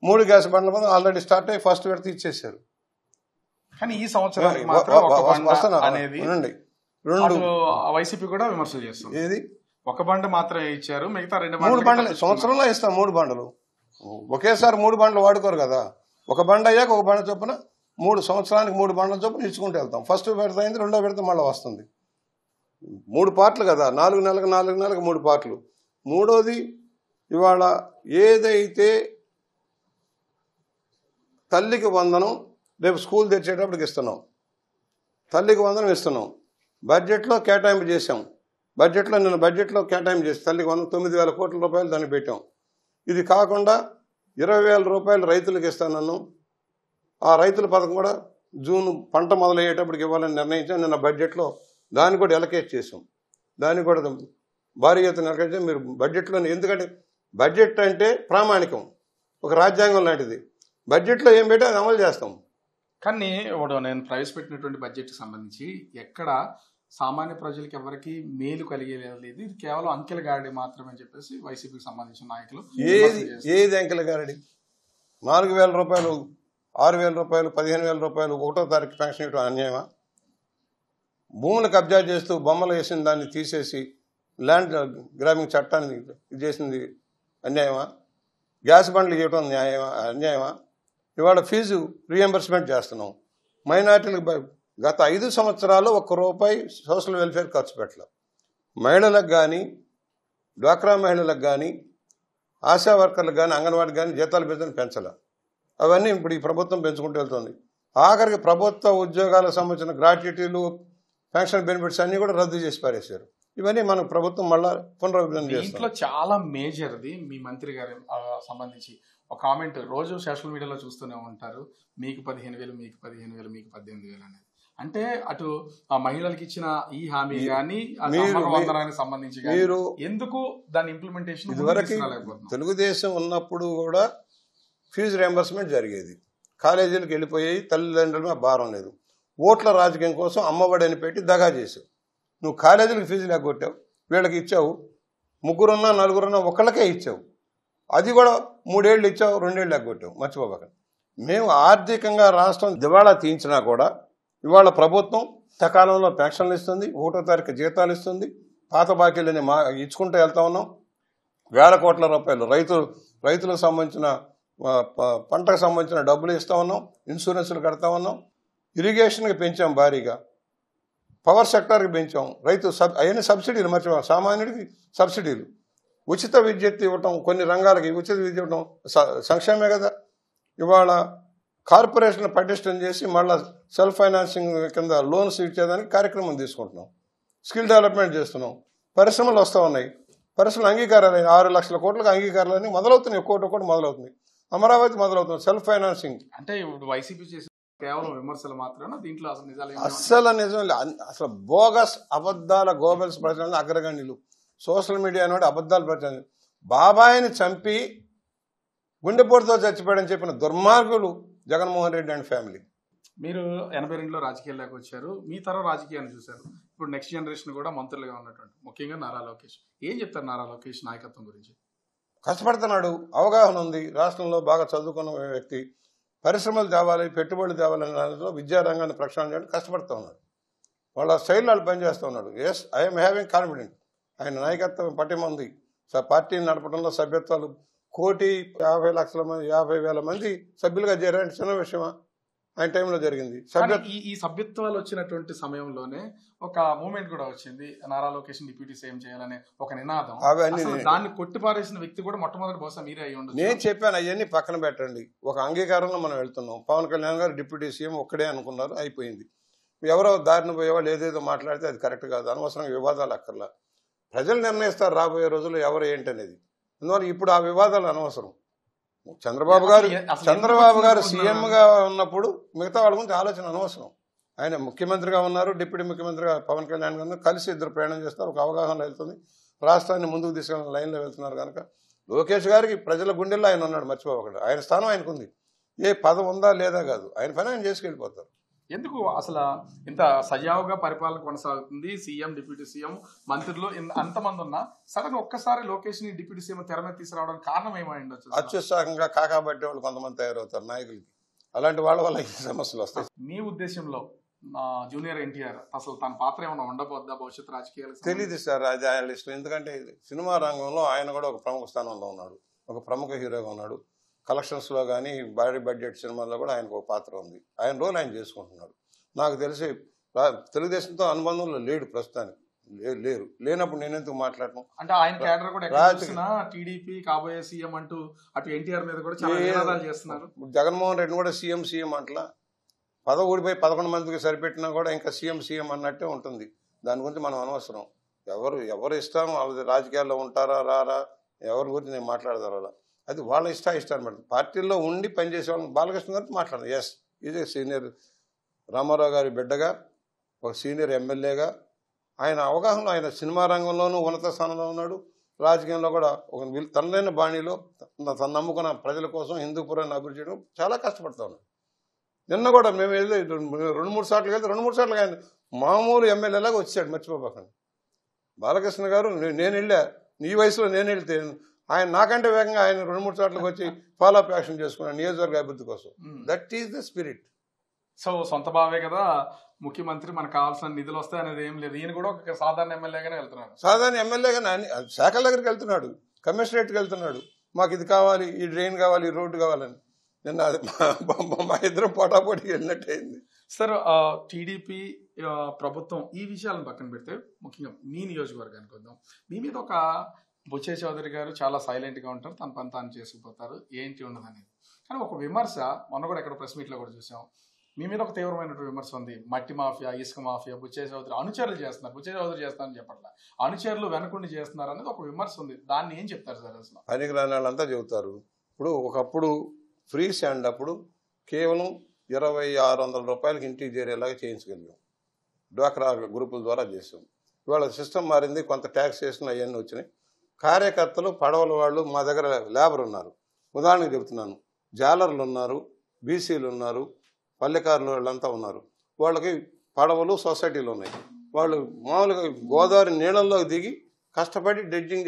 3 గ్యాస్ బండ్ల మీద ఆల్రెడీ స్టార్ట్ అయ్యి ఫస్ట్ విడత ఇచ్చేసారు. కానీ ఈ సంవత్సరం వైసీపీ కూడా విమర్శలు చేస్తుంది. ఏది? ఒక బండ మాత్రమే ఇచ్చారు, మిగతా 3 బండ్లు సంవత్సరంలో ఇస్తాం. 3 బండ్లు ఒకేసారి 3 బండ్లు వాడుకోరు కదా. ఒక బండ అయ్యాక ఒక బండ చొప్పున 3 సంవత్సరానికి 3 బండ్ల చొప్పున ఇచ్చుకుంటూ వెళ్తాం. ఫస్ట్ విడత అయింది, రెండో విడత మళ్ళీ వస్తుంది. 3 పార్ట్లు కదా, 4 నెలలకు 3 పార్ట్లు. మూడోది, ఇవాళ ఏదైతే తల్లికి వందనం రేపు స్కూల్ తెచ్చేటప్పటికి ఇస్తున్నాం, తల్లికి వందనం ఇస్తున్నాం, బడ్జెట్లో కేటాయింపు చేసాం. నిన్న బడ్జెట్లో కేటాయింపు చేసి తల్లికి వందనం 9,000 కోట్ల రూపాయలు దాన్ని పెట్టాం. ఇది కాకుండా 20,000 రూపాయలు రైతులకు ఇస్తానన్నాం. ఆ రైతుల పథకం కూడా జూన్ పంట మొదలయ్యేటప్పటికి ఇవ్వాలని నిర్ణయించాం. నిన్న బడ్జెట్లో దాన్ని కూడా ఎలకేట్ చేసాం. దాన్ని కూడా భారీ ఎత్తున ఎలకేట్ చేసి మీరు బడ్జెట్లో, ఎందుకంటే బడ్జెట్ అంటే ప్రామాణికం, ఒక రాజ్యాంగం లాంటిది. బడ్జెట్లో ఏం పెట్టి అది అమలు చేస్తాం. కానీ ఇప్పుడు నేను ప్రవేశపెట్టినటువంటి బడ్జెట్కి సంబంధించి ఎక్కడ సామాన్య ప్రజలకు ఎవరికి మేలు కలిగేలేదు. ఇది కేవలం అంకెల గాడి మాత్రమే అని చెప్పేసి వైసీపీకి సంబంధించిన నాయకులు ఏది అంకెల గారడి? 4,000 రూపాయలు, 6,000 రూపాయలు, 15,000 రూపాయలు 1వ తారీఖు పెన్షన్ ఇవ్వడం అన్యాయమా? భూములు కబ్జా చేస్తూ బొమ్మలు వేసిన దాన్ని తీసేసి ల్యాండ్ గ్రాబింగ్ చట్టాన్ని ఇది చేసింది అన్యాయమా? గ్యాస్ బండ్లు ఇవ్వడం అన్యాయమా? ఇవాళ ఫీజు రీఎంబర్స్మెంట్ చేస్తున్నాం. మైనార్టీలకు గత 5 సంవత్సరాలు ₹1 సోషల్ వెల్ఫేర్ ఖర్చు పెట్టలేదు. మహిళలకు కానీ, డ్వాక్రా మహిళలకు కానీ, ఆశా వర్కర్లకు కానీ, అంగన్వాడికి కానీ జీతాలు పెంచాలి. అవన్నీ ఇప్పుడు ఈ ప్రభుత్వం పెంచుకుంటూ వెళ్తుంది. ఆఖరికి ప్రభుత్వ ఉద్యోగాలకు సంబంధించిన గ్రాట్యుటీలు, పెన్షన్ బెనిఫిట్స్ అన్నీ కూడా రద్దు చేసి పారేశారు. ఇవన్నీ మన ప్రభుత్వం మళ్ళా పునర్విభజన చేస్తుంది. ఇంట్లో చాలా మేజర్ది మీ మంత్రి గారి సంబంధించి ఒక కామెంట్ రోజు సోషల్ మీడియాలో చూస్తూనే ఉంటారు, మీకు 15,000, మీకు 15,000, మీకు 18,000 అనేది. అంటే అటు మహిళలకు ఇచ్చిన ఈ హామీ కానీ వందనానికి సంబంధించి మీరు ఎందుకు దాని ఇంప్లిమెంటేషన్ ఇదివరకు తెలుగుదేశం ఉన్నప్పుడు కూడా ఫీజు రియంబర్స్మెంట్ జరిగేది. కాలేజీలకు వెళ్ళిపోయి తల్లిదండ్రుల భారం లేదు. ఓట్ల రాజకీయం కోసం అమ్మఒడి అని పెట్టి దగా చేసావు. నువ్వు కాలేజీలకు ఫీజులు ఎగ్గొట్టావు, వీళ్ళకి ఇచ్చావు. 3 4 ఒకళ్ళకే ఇచ్చావు. అది కూడా 3 ఏళ్ళు ఇచ్చావు, 2 ఏళ్ళు ఎగ్గొట్టావు. మర్చిపోబాకండి. మేము ఆర్థికంగా రాష్ట్రం దివాళా తీయించినా కూడా ఇవాళ ప్రభుత్వం సకాలంలో పెన్షన్లు ఇస్తుంది, 1వ తారీఖు జీతాలు ఇస్తుంది, పాత బాకీలని ఇచ్చుకుంటూ వెళ్తా ఉన్నాం. వేల కోట్ల రూపాయలు రైతులకు సంబంధించిన పంటకు సంబంధించిన డబ్బులు ఇస్తా ఉన్నాం, ఇన్సూరెన్సులు కడతా ఉన్నాం, ఇరిగేషన్కి పెంచాం భారీగా, పవర్ సెక్టార్కి పెంచాం, అవన్నీ సబ్సిడీలు. మర్చిపో, సామాన్యుడికి సబ్సిడీలు, ఉచిత విద్యుత్ ఇవ్వటం, కొన్ని రంగాలకి ఉచిత విద్యుత్ ఇవ్వటం సంక్షేమే కదా. ఇవాళ కార్పొరేషన్ పటిష్టం చేసి మళ్ళీ సెల్ఫ్ ఫైనాన్సింగ్ కింద లోన్స్ ఇచ్చేదానికి కార్యక్రమం తీసుకుంటున్నాం. స్కిల్ డెవలప్మెంట్ చేస్తున్నాం. పరిశ్రమలు వస్తూ ఉన్నాయి. పరిశ్రమలు అంగీకారాలు 6 లక్షల కోట్లకు అంగీకారాలని మొదలవుతున్నాయి. ఒక్కొక్కటి మొదలవుతుంది. అమరావతి మొదలవుతుంది. Self financing. అంటే ఇప్పుడు వైసీపీ చేసి కేవలం విమర్శలు మాత్రమే, దీంట్లో అసలు నిజాలు అసలు బోగస్ అబద్ధాల గోబెల్స్ ప్రచారాలు అగ్రగణ్యులు. సోషల్ మీడియా అనేది అబద్ధాలు ప్రచారం. బాబాయిని చంపి గుండెపోటుతో చచ్చిపోయాడని చెప్పిన దుర్మార్గులు జగన్మోహన్ రెడ్డి అండ్ ఫ్యామిలీ. మీరు 82లో రాజకీయాల్లోకి వచ్చారు, మీ తరం రాజకీయాన్ని చూశారు. ఇప్పుడు నెక్స్ట్ జనరేషన్ కూడా మంత్రులుగా ఉన్నటువంటి ముఖ్యంగా నారా లోకేష్. ఏం చెప్తారు నారా లోకేష్ నాయకత్వం గురించి? కష్టపడుతున్నాడు, అవగాహన ఉంది. రాష్ట్రంలో బాగా చదువుకున్న వ్యక్తి. పరిశ్రమలు తేవాలి, పెట్టుబడులు తేవాలనే దానిలో విద్యారంగాన్ని ప్రక్షాళన చేయడానికి కష్టపడుతూ ఉన్నాడు. వాళ్ళ స్టైల్లో వాళ్ళు పనిచేస్తూ ఉన్నాడు. Yes, I'm having confident. ఆయన నాయకత్వం పటిమ ఉంది. పార్టీని నడపడంలో సభ్యత్వాలు 1,50,00,000 మంది సభ్యులుగా చేరారంటే చిన్న విషయమా? ఆయన టైంలో జరిగింది. ఈ సభ్యత్వాలు వచ్చినటువంటి సమయంలోనే ఒక మూమెంట్ కూడా వచ్చింది, నారా లోకేష్ డిప్యూటీ సీఎం చేయాలనే ఒక నినాదం. దాన్ని కొట్టిపారేసిన వ్యక్తి కూడా మొట్టమొదటి బహుశా మీరే అయ్యి ఉండొచ్చు. నేను చెప్పాను, అవన్నీ పక్కన పెట్టండి. ఒక అంగీకారంలో మనం వెళ్తున్నాం. పవన్ కళ్యాణ్ గారు డిప్యూటీ సీఎం ఒక్కడే అనుకున్నారు, అయిపోయింది. ఎవరో దారిని పోయేవాళ్ళు ఏదేదో మాట్లాడితే అది కరెక్ట్ కాదు. అనవసరంగా వివాదాలు అక్కర్లా. ప్రజలు నిర్ణయిస్తారు రాబోయే రోజుల్లో ఎవరు ఏంటనేది. అందువల్ల ఇప్పుడు ఆ వివాదాలు అనవసరం. చంద్రబాబు గారు సీఎంగా ఉన్నప్పుడు మిగతా వాళ్ళ గురించి ఆలోచన అనవసరం. ఆయన ముఖ్యమంత్రిగా ఉన్నారు, డిప్యూటీ ముఖ్యమంత్రిగా పవన్ కళ్యాణ్ గారు కలిసి ఇద్దరు ప్రయాణం చేస్తారు. ఒక అవగాహన వెళ్తుంది. రాష్ట్రాన్ని ముందుకు తీసుకెళ్ళిన లైన్లో వెళ్తున్నారు కనుక లోకేష్ గారికి ప్రజల గుండెల్లో ఆయన ఉన్నాడు, మర్చిపోకూడదు. ఆయన స్థానం ఆయనకుంది. ఏ పదం ఉందా లేదా కాదు, ఆయన పని ఆయన చేసుకెళ్ళిపోతారు. ఎందుకు అసలు ఇంత సజావుగా పరిపాలన కొనసాగుతుంది, సీఎం డిప్యూటీ సీఎం మంత్రులు అంతమంది ఉన్నా సడన్ ఒక్కసారి లోకేష్ ని డిప్యూటీ సీఎం తెర మీద తీసుకురావడానికి కారణం ఏమై ఉండొచ్చు? అత్యుత్సాహంగా కాకాబట్టే వాళ్ళు కొంతమంది తయారవుతారు నాయకులకి. అలాంటి వాళ్ళ వల్ల ఈ సమస్యలు వస్తాయి. మీ ఉద్దేశంలో జూనియర్ ఎన్టీఆర్ అసలు తన పాత్ర ఏమైనా ఉండబోద్దా భవిష్యత్ రాజకీయాలు? తెలియదు సార్, అది ఆయన ఇష్టం. ఎందుకంటే సినిమా రంగంలో ఆయన కూడా ఒక ప్రముఖ స్థానంలో ఉన్నాడు, ఒక ప్రముఖ హీరోగా ఉన్నాడు. కలెక్షన్స్లో కానీ భారీ బడ్జెట్ సినిమాల్లో కూడా ఆయనకు ఒక పాత్ర ఉంది. ఆయన రోల్ ఆయన చేసుకుంటున్నాడు. నాకు తెలిసి తెలుగుదేశంతో అనుబంధంలో లేడు ప్రస్తుతానికి. లేరు. లేనప్పుడు నేను ఎందుకు మాట్లాడను? అంటే ఆయన క్యాడర్ కూడా ఎక్కడ చూసినా టీడీపీ కాబోయే సీఎం అంటూ అటు ఎన్టీఆర్ మీద కూడా చాలా నినాదాలు చేస్తున్నారు. జగన్మోహన్ రెడ్డి కూడా సీఎం అంటలా, పదవి ఊడిపోయి 11 మందికి సరిపెట్టినా కూడా ఇంకా సీఎం అన్నట్టే ఉంటుంది. దాని గురించి మనం అనవసరం. ఎవరు ఇష్టం వాళ్ళది, రాజకీయాల్లో ఉంటారా రారా, ఎవరి గురించి నేను మాట్లాడతారు అలా, అది వాళ్ళ ఇష్టాన్ని బట్టి. పార్టీల్లో ఉండి పనిచేసే వాళ్ళని బాలకృష్ణ గారితో మాట్లాడదు. Yes, is a senior, Ramarao గారి బిడ్డగా, ఒక సీనియర్ ఎమ్మెల్యేగా ఆయన అవగాహనలో, ఆయన సినిమా రంగంలోనూ ఉన్నత స్థానంలో ఉన్నాడు, రాజకీయంలో కూడా ఒక తనదైన బాణీలో తను నమ్ముకున్న ప్రజల కోసం హిందూపురాన్ని అభివృద్ధి చేయడం చాలా కష్టపడతా ఉన్నాడు. నిన్న కూడా మేము వెళ్ళి 2-3 సార్లు వెళ్తే 2-3 సార్లు ఆయన మామూలు ఎమ్మెల్యేలాగా వచ్చాడు, మర్చిపోకండి. బాలకృష్ణ గారు నేను వెళ్ళా, ఈ వయసులో నేను వెళ్తే ఆయన నాకంటే వేగంగా ఆయన 2-3 సార్లకు వచ్చి ఫాలోఅప్ యాక్షన్ చేసుకున్నాడు నియోజకవర్గ అభివృద్ధి కోసం. That is the spirit. So సొంత బావే కదా ముఖ్యమంత్రి, మనకు కావాల్సిన నిధులు వస్తాయి అనేది ఏం లేదు. ఈయన కూడా ఒక సాధారణ ఎమ్మెల్యేగానే వెళ్తున్నాడు. సాధారణ ఎమ్మెల్యేగానే శాఖల దగ్గరికి వెళ్తున్నాడు, కమిషనరేట్కి వెళ్తున్నాడు, మాకు ఇది కావాలి, ఈ డ్రైన్ కావాలి, ఈ రోడ్డు కావాలని. నిన్న మా ఇద్దరం పోటాపోటీకి వెళ్ళినట్టు అయింది. సార్, టీడీపీ ప్రభుత్వం ఈ విషయాలను పక్కన పెడితే ముఖ్యంగా మీ నియోజకవర్గానికి వద్దాం. మీ మీద ఒక బుచ్చే చౌదరి గారు చాలా సైలెంట్గా ఉంటారు, తన పని తాను చేసుకుపోతారు, ఏంటి ఉండదు అనేది. కానీ ఒక విమర్శ మొన్న కూడా ఎక్కడ ప్రెస్ మీట్లో కూడా చూసాం, మీ మీద ఒక తీవ్రమైనటువంటి విమర్శ ఉంది. మట్టి మాఫియా, ఇసుక మాఫియా, బుచ్చే చౌదరి అనుచరులు చేస్తున్నారు, బుచ్చే చౌదరి చేస్తారని చెప్పట్లా, అనుచరులు వెనకుండి చేస్తున్నారు అనేది ఒక విమర్శ ఉంది. దాన్ని ఏం చెప్తారు సార్? అసలు పనికిరాని వాళ్ళంతా చెబుతారు. ఇప్పుడు ఒకప్పుడు ఫ్రీ స్టాండ్ అప్పుడు కేవలం 2600 రూపాయలకి ఇంటికి చేరేలాగా చేయించగలిగాం, డ్వాక్రా గ్రూపుల ద్వారా చేసాం. ఇవాళ సిస్టమ్ మారింది, కొంత ట్యాక్సేషన్ అవన్నీ వచ్చినాయి. కార్యకర్తలు, పడవల వాళ్ళు మా దగ్గర లేబర్ ఉన్నారు. ఉదాహరణకు చెబుతున్నాను, జాలర్లు ఉన్నారు, బీసీలు ఉన్నారు, పల్లెకారులు వాళ్ళంతా ఉన్నారు. వాళ్ళకి పడవలు సొసైటీలు ఉన్నాయి. వాళ్ళు మామూలుగా గోదావరి నీళ్ళల్లో దిగి కష్టపడి డ్రెడ్జింగ్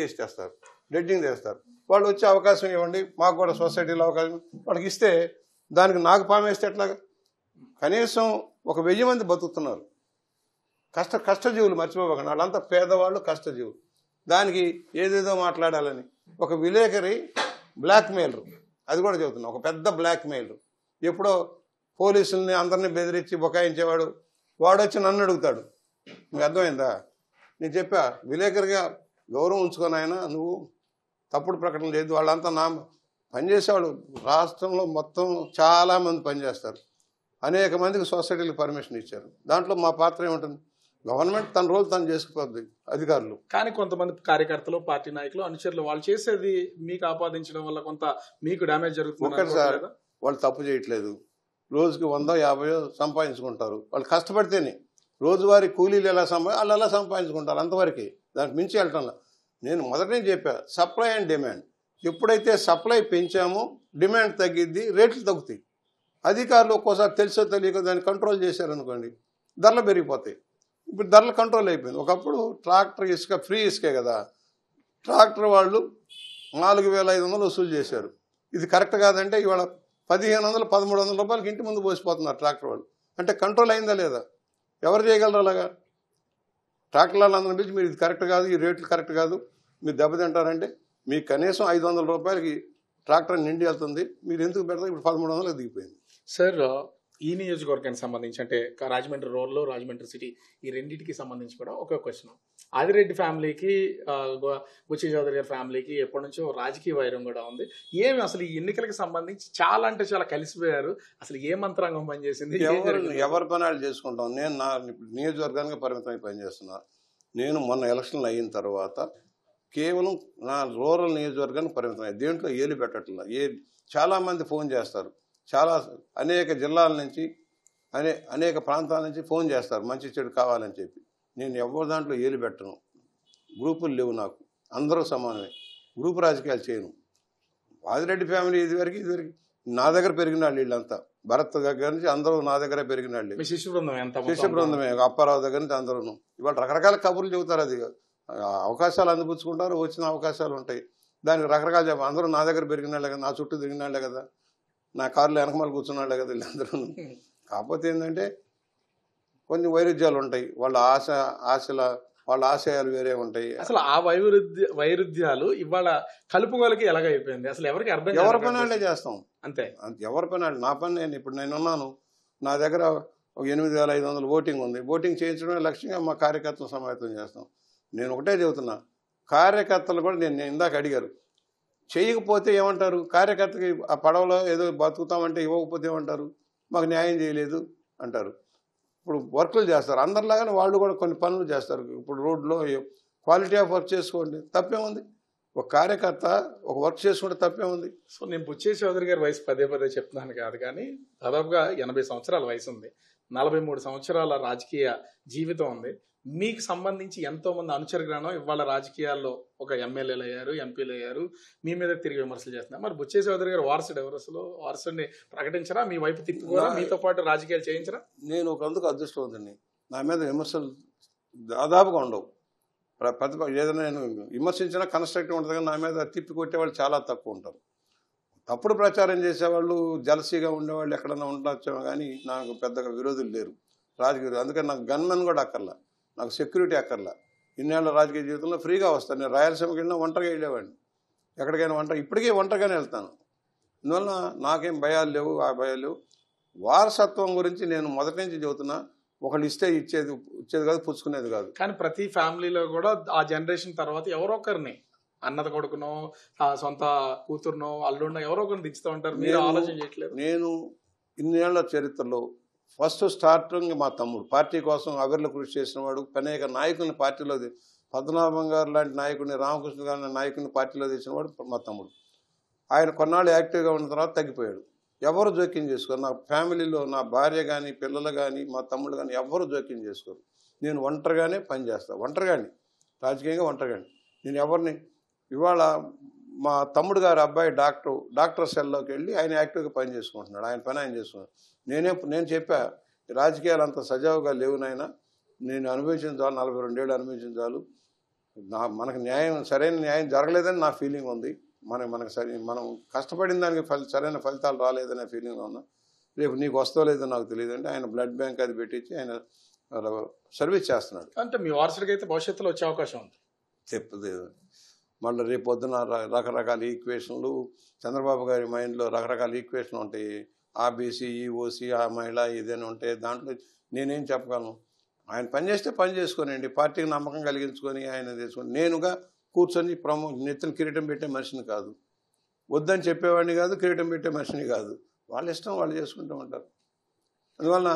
చేస్తారు. వాళ్ళు వచ్చే అవకాశం ఇవ్వండి, మాకు కూడా సొసైటీలో అవకాశం, వాళ్ళకి ఇస్తే దానికి నాకు పామేస్తే ఎట్లాగా? కనీసం ఒక 1000 మంది బతుకుతున్నారు, కష్టజీవులు, మర్చిపోకండి. వాళ్ళంతా పేదవాళ్ళు, కష్టజీవులు. దానికి ఏదేదో మాట్లాడాలని ఒక విలేకరి బ్లాక్మెయిలర్, అది కూడా చెబుతున్నా, ఒక పెద్ద బ్లాక్మెయిలర్. ఎప్పుడో పోలీసుల్ని అందరినీ బెదిరించి బొకాయించేవాడు, వాడు వచ్చి నన్ను అడుగుతాడు. మీకు అర్థమైందా? నేను చెప్పా, విలేకరిగా గౌరవం ఉంచుకొని ఆయన, నువ్వు తప్పుడు ప్రకటన లేదు. వాళ్ళంతా పనిచేసేవాడు. రాష్ట్రంలో మొత్తం చాలామంది పనిచేస్తారు, అనేక మందికి సొసైటీలకు పర్మిషన్ ఇచ్చారు. దాంట్లో మా పాత్ర ఏముంటుంది? గవర్నమెంట్ తన రోజు తను చేసుకుపోద్ది, అధికారులు. కానీ కొంతమంది కార్యకర్తలు, పార్టీ నాయకులు, అనుచరులు వాళ్ళు చేసేది మీకు ఆపాదించడం వల్ల కొంత మీకు డ్యామేజ్ జరుగుతుంది. ఒకటి సార్, వాళ్ళు తప్పు చేయట్లేదు, రోజుకి 100-50 సంపాదించుకుంటారు. వాళ్ళు కష్టపడితేనే రోజువారీ కూలీలు వాళ్ళు ఎలా సంపాదించుకుంటారు, అంతవరకే, దానికి మించి వెళ్ళటంలా. నేను మొదటనే చెప్పా, సప్లై అండ్ డిమాండ్. ఎప్పుడైతే సప్లై పెంచామో డిమాండ్ తగ్గిద్ది, రేట్లు తగ్గుతాయి. అధికారులు ఒక్కోసారి తెలుసో తెలియక దాన్ని కంట్రోల్ చేశారనుకోండి, ధరలు పెరిగిపోతాయి. ఇప్పుడు ధరలు కంట్రోల్ అయిపోయింది. ఒకప్పుడు ట్రాక్టర్ ఇసుక ఫ్రీ ఇసుకే కదా, ట్రాక్టర్ వాళ్ళు 4500 వసూలు చేశారు. ఇది కరెక్ట్ కాదంటే ఇవాళ 1500-1300 రూపాయలకి ఇంటి ముందు పోసిపోతున్నారు ట్రాక్టర్ వాళ్ళు. అంటే కంట్రోల్ అయిందా లేదా? ఎవరు చేయగలరు అలాగా? ట్రాక్టర్ వాళ్ళందరిని పిలిచి మీరు ఇది కరెక్ట్ కాదు, ఈ రేట్లు కరెక్ట్ కాదు, మీరు దెబ్బతింటారంటే మీకు కనీసం 500 రూపాయలకి ట్రాక్టర్ నిండి వెళ్తుంది, మీరు ఎందుకు పెడతారు? ఇప్పుడు 1300 దిగిపోయింది. సార్, ఈ నియోజకవర్గానికి సంబంధించి అంటే రాజమండ్రి రూరల్, రాజమండ్రి సిటీ, ఈ రెండింటికి సంబంధించి కూడా ఒక క్వశ్చన్. ఆదిరెడ్డి ఫ్యామిలీకి, బుచ్చే చౌదరి గారి ఫ్యామిలీకి ఎప్పటి నుంచో రాజకీయ వైరం కూడా ఉంది. ఏమి అసలు ఈ ఎన్నికలకు సంబంధించి చాలా అంటే చాలా కలిసిపోయారు. అసలు ఏ మంత్రాంగం పనిచేసింది? ఎవరి పనాలు చేసుకుంటాం. నేను నా నియోజకవర్గానికి పరిమితమై పనిచేస్తున్నా. నేను మొన్న ఎలక్షన్లు అయిన తర్వాత కేవలం నా రూరల్ నియోజకవర్గానికి పరిమితమై, దేంట్లో ఏలు పెట్టట్లా. చాలామంది ఫోన్ చేస్తారు, అనేక జిల్లాల నుంచి, అనేక ప్రాంతాల నుంచి ఫోన్ చేస్తారు మంచి చెడు కావాలని చెప్పి. నేను ఎవరి దాంట్లో ఏలు పెట్టను. గ్రూపులు లేవు నాకు, అందరూ సమానమే. గ్రూపు రాజకీయాలు చేయను. ఆదిరెడ్డి ఫ్యామిలీ ఇదివరకు నా దగ్గర పెరిగిన వాళ్ళు, వీళ్ళంతా భరత్ దగ్గర నుంచి అందరూ నా దగ్గర పెరిగిన వాళ్ళు. శిష్య బృందమే, అప్పారావు దగ్గర నుంచి అందరూ. ఇవాళ రకరకాల కబుర్లు చెబుతారు. అది అవకాశాలు అందిపుచ్చుకుంటారు, వచ్చిన అవకాశాలు ఉంటాయి, దానికి రకరకాల చెప్ప. అందరూ నా దగ్గర పెరిగిన వాళ్ళే కదా, నా చుట్టూ తిరిగిన వాళ్ళే కదా, నా కారులో వెనకమాల కూర్చున్న వాళ్ళే కదా వీళ్ళందరూ. కాకపోతే ఏంటంటే కొన్ని వైరుధ్యాలు ఉంటాయి. వాళ్ళ ఆశయాలు వేరే ఉంటాయి. అసలు ఆ వైరుధ్యాలు ఇవాళ కలుపుకోలకి ఎలాగైపోయింది అసలు ఎవరికి అర్థం? ఎవరి పని వాళ్ళే చేస్తాం అంతే. ఎవరి పని వాళ్ళు. నా పని నేను ఉన్నాను, నా దగ్గర ఒక 8,500 ఓటింగ్ ఉంది. ఓటింగ్ చేయించడమే లక్ష్యంగా మా కార్యకర్తలు సమాయత్తం చేస్తాం. నేను ఒకటే చెబుతున్నా, కార్యకర్తలు కూడా నేను ఇందాక అడిగారు, చేయకపోతే ఏమంటారు? కార్యకర్తకి ఆ పడవలో ఏదో బతుకుతామంటే ఇవ్వకపోతే ఏమంటారు? మాకు న్యాయం చేయలేదు అంటారు. ఇప్పుడు వర్కులు చేస్తారు, అందరిలాగానే వాళ్ళు కూడా కొన్ని పనులు చేస్తారు. ఇప్పుడు రోడ్లో క్వాలిటీ ఆఫ్ వర్క్ చేసుకోండి, తప్పే ఉంది. ఒక కార్యకర్త ఒక వర్క్ చేసుకుంటే తప్పే ఉంది. సో నేను బుచ్చే చౌదరి గారి వయసు పదే పదే చెప్తున్నాను కాదు, కానీ దాదాపుగా 80 సంవత్సరాల వయసు ఉంది, 43 సంవత్సరాల రాజకీయ జీవితం ఉంది. మీకు సంబంధించి ఎంతో మంది అనుచరగ్రహణం ఇవాళ రాజకీయాల్లో ఒక ఎమ్మెల్యేలు అయ్యారు, ఎంపీలు అయ్యారు, మీ మీద తిరిగి విమర్శలు చేస్తున్నారు. మరి బుచ్చే చౌదరి గారు వారసుడు ఎవరు? అసలు వారసుడిని ప్రకటించరా? మీ వైపు తిప్పుకోరా? మీతో పాటు రాజకీయాలు చేయించరా? నేను ఒక అందుకు అదృష్టవంతుడిని. నా మీద విమర్శలు దాదాపుగా ఉండవు. ఏదైనా నేను విమర్శించినా కన్స్ట్రక్టివ్ ఉంటుంది, కానీ నా మీద తిప్పి కొట్టేవాళ్ళు చాలా తక్కువ ఉంటారు. తప్పుడు ప్రచారం చేసేవాళ్ళు, జలసీగా ఉండేవాళ్ళు ఎక్కడన్నా ఉండొచ్చేమో, కానీ నాకు పెద్దగా విరోధులు లేరు రాజకీయ. అందుకని నాకు గన్మెన్ కూడా అక్కర్లా, నాకు సెక్యూరిటీ అక్కర్లా. ఇన్నేళ్ల రాజకీయ జీవితంలో ఫ్రీగా వస్తాను. నేను రాయలసీమకి వెళ్ళినా ఒంటరిగా వెళ్ళేవాడిని, ఎక్కడికైనా ఇప్పటికీ ఒంటరిగానే వెళ్తాను. అందువల్ల నాకేం భయాలు లేవు, ఆ భయాలు లేవు. వారసత్వం గురించి నేను మొదటి నుంచి చెబుతున్నా, ఒకళ్ళు ఇస్తే ఇచ్చేది కాదు, పుచ్చుకునేది కాదు. కానీ ప్రతి ఫ్యామిలీలో కూడా ఆ జనరేషన్ తర్వాత ఎవరో ఒకరిని, అన్నద కొడుకునో, సొంత కూతురునో, అల్లుడినో ఎవరో ఒకరిని దించుతూ ఉంటారు. మీరు ఆలోచన చేయట్లేదు? నేను ఇన్నేళ్ల చరిత్రలో ఫస్ట్ స్టార్టింగ్ మా తమ్ముడు పార్టీ కోసం అవిర్లు కృషి చేసిన వాడు, అనేక నాయకుల్ని పార్టీలో, పద్మనాభం గారు లాంటి నాయకుడిని, రామకృష్ణ గారి నాయకుడిని పార్టీలో తెచ్చిన వాడు మా తమ్ముడు. ఆయన కొన్నాళ్ళు యాక్టివ్గా ఉన్న తర్వాత తగ్గిపోయాడు. ఎవరు జోక్యం చేసుకోరు. నా ఫ్యామిలీలో నా భార్య కానీ, పిల్లలు కానీ, మా తమ్ముడు కానీ ఎవరు జోక్యం చేసుకోరు. నేను ఒంటరిగానే పనిచేస్తాను, ఒంటరిగాని, రాజకీయంగా ఒంటరిగాని. నేను ఎవరిని, ఇవాళ మా తమ్ముడు గారి అబ్బాయి డాక్టర్ సెల్లోకి వెళ్ళి ఆయన యాక్టివ్గా పని చేసుకుంటున్నాడు, ఆయన పని ఆయన చేసుకున్నాడు. నేను చెప్పా, రాజకీయాలు అంత సజావుగా లేవు నాయన, నేను అనుభవించిన చాలు, 42 ఏళ్ళు అనుభవించిన చాలు, మనకు సరైన న్యాయం జరగలేదని నా ఫీలింగ్ ఉంది. మనం కష్టపడిన దానికి సరైన ఫలితాలు రాలేదనే ఫీలింగ్లో ఉన్నా. రేపు నీకు వస్తో లేదో నాకు తెలియదు అంటే ఆయన బ్లడ్ బ్యాంక్ అది పెట్టించి ఆయన సర్వీస్ చేస్తున్నాడు. అంటే మీ వారసుడికి అయితే భవిష్యత్తులో వచ్చే అవకాశం ఉంది. చెప్తుంది మళ్ళీ రేపు పొద్దున రకరకాల ఈక్వేషన్లు, చంద్రబాబు గారి మైండ్లో రకరకాల ఈక్వేషన్లు ఉంటాయి. ఆబీసీ, ఈఓసీ, ఆ మహిళ ఇదేనా ఉంటాయి. దాంట్లో నేనేం చెప్పగలను? ఆయన పని చేస్తే పని చేసుకోనండి, పార్టీకి నమ్మకం కలిగించుకొని ఆయన తీసుకొని. నేనుగా కూర్చొని నెత్తిన కిరీటం పెట్టే మనిషిని కాదు, వద్దని చెప్పేవాడిని కాదు, కిరీటం పెట్టే మనిషిని కాదు. వాళ్ళ ఇష్టం వాళ్ళు చేసుకుంటూ ఉంటారు. అందువలన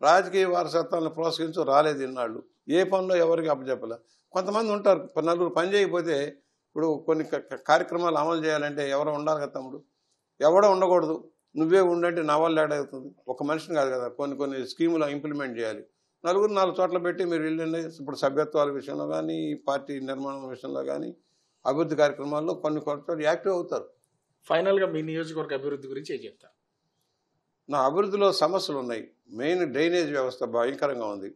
రాజకీయ వారసత్వాలను ప్రోత్సహించు రాలేదు ఇన్నాళ్ళు. ఏ పనిలో ఎవరికి అప్పచెప్పలే. కొంతమంది ఉంటారు, నలుగురు పని చేయకపోతే, ఇప్పుడు కొన్ని కార్యక్రమాలు అమలు చేయాలంటే ఎవరో ఉండాలి కదా తమ్ముడు, ఎవడో ఉండకూడదు. నువ్వే ఉండంటే నా వల్ల ఏడవుతుంది. ఒక మనిషిని కాదు కదా, కొన్ని స్కీములు ఇంప్లిమెంట్ చేయాలి. నలుగురు 4 చోట్ల పెట్టి మీరు వెళ్ళండి. ఇప్పుడు సభ్యత్వాల విషయంలో కానీ, పార్టీ నిర్మాణం విషయంలో కానీ, అభివృద్ధి కార్యక్రమాల్లో కొన్ని యాక్టివ్ అవుతారు. ఫైనల్గా మీ నియోజకవర్గ అభివృద్ధి గురించి ఏం చెప్తారు? నా అభివృద్ధిలో సమస్యలు ఉన్నాయి. మెయిన్ డ్రైనేజ్ వ్యవస్థ భయంకరంగా ఉంది.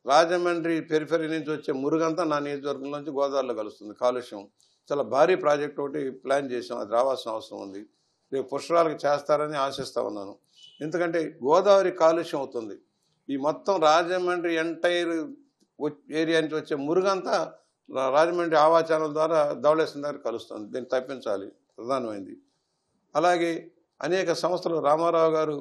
రాజమండ్రి పెరిఫెరీ నుంచి వచ్చే మురుగంతా నా నియోజకవర్గంలోంచి గోదావరిలో కలుస్తుంది. కాలుష్యం చాలా భారీ ప్రాజెక్ట్ ఒకటి ప్లాన్ చేసాం, అది రావాల్సిన అవసరం ఉంది. రేపు పుష్కరాలకు చేస్తారని ఆశిస్తూ ఉన్నాను. ఎందుకంటే గోదావరి కాలుష్యం అవుతుంది. ఈ మొత్తం రాజమండ్రి ఎంటైర్ ఏరియా నుంచి వచ్చే మురుగంతా రాజమండ్రి ఆవాచారం ద్వారా ధవళేశ్వరం దగ్గర కలుస్తుంది. దీన్ని తప్పించాలి, ప్రధానమైంది. అలాగే అనేక సంస్థలు రామారావు గారు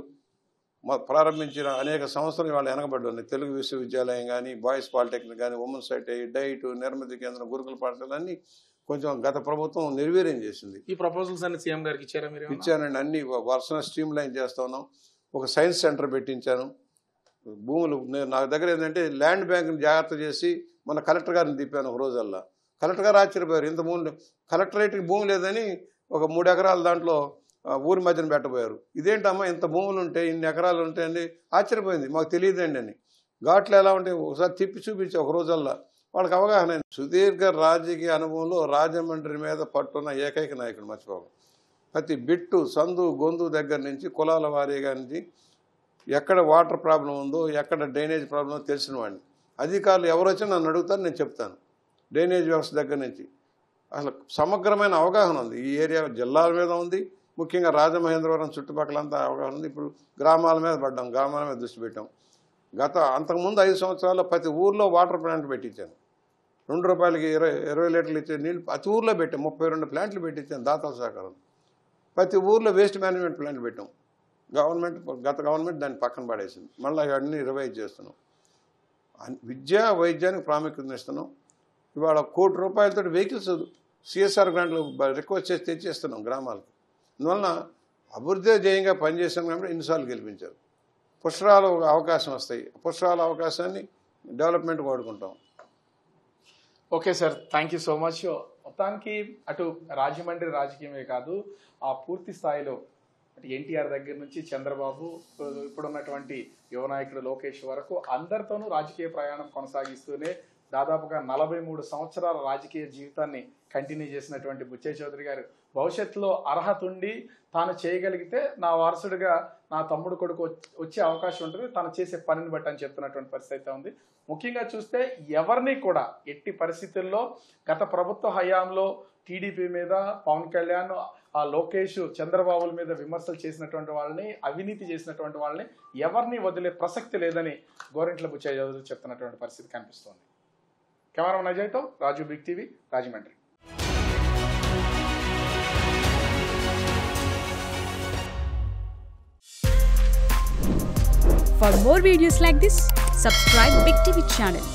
ప్రారంభించిన అనేక సంస్థలు ఇవాళ వెనకబడి ఉన్నాయి. తెలుగు విశ్వవిద్యాలయం కానీ, బాయ్స్ పాలిటెక్నిక్ కానీ, ఉమెన్స్ ఐటీ, డైట్, నిర్మితి కేంద్రం, గురుకుల పాఠశాలన్నీ కొంచెం గత ప్రభుత్వం నిర్వీర్యం చేసింది. ఈ ప్రపోజల్స్ అన్ని సీఎం గారికి ఇచ్చారా మీరు? ఇచ్చానండి, అన్ని వరుసన స్ట్రీమ్ లైన్ చేస్తా ఉన్నాం. ఒక సైన్స్ సెంటర్ పెట్టించాను. భూములు నా దగ్గర ఏంటంటే ల్యాండ్ బ్యాంక్ని జాగ్రత్త చేసి మన కలెక్టర్ గారిని తిప్పాను ఒక రోజల్లా. కలెక్టర్ గారు ఆశ్చర్యపోయారు, ఇంత భూమి కలెక్టరేట్కి భూమి లేదని ఒక 3 ఎకరాలు దాంట్లో ఊరి మధ్యన పెట్టబోయారు. ఇదేంటమ్మా ఇంత భూములు ఉంటే, ఇన్ని ఎకరాలు ఉంటాయండి? ఆశ్చర్యపోయింది, మాకు తెలియదండి అని. ఘాట్లు ఎలా ఉంటాయి ఒకసారి తిప్పి చూపించి ఒక రోజల్లా వాళ్ళకి అవగాహన. సుదీర్ఘ రాజకీయ అనుభవంలో రాజమండ్రి మీద పట్టున్న ఏకైక నాయకుడు మర్చిపోవాలి. ప్రతి బిట్టు, సందు, గొంతు దగ్గర నుంచి, కులాల వారీగా నుంచి, ఎక్కడ వాటర్ ప్రాబ్లం ఉందో, ఎక్కడ డ్రైనేజ్ ప్రాబ్లం తెలిసిన వాడిని. అధికారులు ఎవరు వచ్చినా నన్ను అడుగుతారు, నేను చెప్తాను. డ్రైనేజ్ వ్యవస్థ దగ్గర నుంచి అసలు సమగ్రమైన అవగాహన ఉంది. ఈ ఏరియా జిల్లాల మీద ఉంది, ముఖ్యంగా రాజమహేంద్రవరం చుట్టుపక్కలంతా అవగాహన ఉంది. ఇప్పుడు గ్రామాల మీద పడ్డాం, గ్రామాల మీద దృష్టి పెట్టాం. అంతకుముందు 5 సంవత్సరాల్లో ప్రతి ఊర్లో వాటర్ ప్లాంట్ పెట్టించాను. ₹2కి 20 లీటర్లు ఇచ్చే నీళ్ళు ప్రతి ఊర్లో పెట్టాం. 32 ప్లాంట్లు పెట్టించాను దాతల సహకారం. ప్రతి ఊర్లో వేస్ట్ మేనేజ్మెంట్ ప్లాంట్ పెట్టాం. గత గవర్నమెంట్ దాన్ని పక్కన పడేసింది. మళ్ళీ అవన్నీ రివైజ్ చేస్తున్నాం. విద్యా వైద్యానికి ప్రాముఖ్యత ఇస్తున్నాం. ఇవాళ ₹1,00,00,000 వెహికల్స్ సిఎస్ఆర్ గ్రాంట్లు రిక్వెస్ట్ చేసి తెచ్చేస్తున్నాం గ్రామాలకు. అందువలన అభివృద్ధి ధ్యేయంగా పనిచేసాం కాబట్టి ఇన్నిసార్లు గెలిపించారు. పుష్కరాలు అవకాశం వస్తాయి. పుష్కరాల అవకాశాన్ని డెవలప్మెంట్ వాడుకుంటాం. Okay sir, thank you so much. మొత్తానికి అటు రాజమండ్రి రాజకీయమే కాదు, ఆ పూర్తి స్థాయిలో అటు ఎన్టీఆర్ దగ్గర నుంచి చంద్రబాబు, ఇప్పుడున్నటువంటి యువ నాయకుడు లోకేష్ వరకు అందరితోనూ రాజకీయ ప్రయాణం కొనసాగిస్తూనే దాదాపుగా 43 సంవత్సరాల రాజకీయ జీవితాన్ని కంటిన్యూ చేసినటువంటి బుచ్చయ్య చౌదరి గారు భవిష్యత్తులో అర్హత ఉండి తాను చేయగలిగితే నా వారసుడిగా నా తమ్ముడు కొడుకు వచ్చే అవకాశం ఉంటుంది, తను చేసే పనిని బట్టి అని చెప్తున్నటువంటి పరిస్థితి అయితే ఉంది. ముఖ్యంగా చూస్తే ఎవరిని కూడా ఎట్టి పరిస్థితుల్లో గత ప్రభుత్వ హయాంలో టీడీపీ మీద పవన్ కళ్యాణ్, ఆ లోకేష్, చంద్రబాబుల మీద విమర్శలు చేసినటువంటి వాళ్ళని, అవినీతి చేసినటువంటి వాళ్ళని ఎవరిని వదిలే ప్రసక్తి లేదని గోరంట్ల బుచ్చయ్య చౌదరి చెప్తున్నటువంటి పరిస్థితి కనిపిస్తోంది. కెమెరామెన్ అజయ్తో Raju, big TV, Rajahmundry. For more videos like this, subscribe Big TV channel.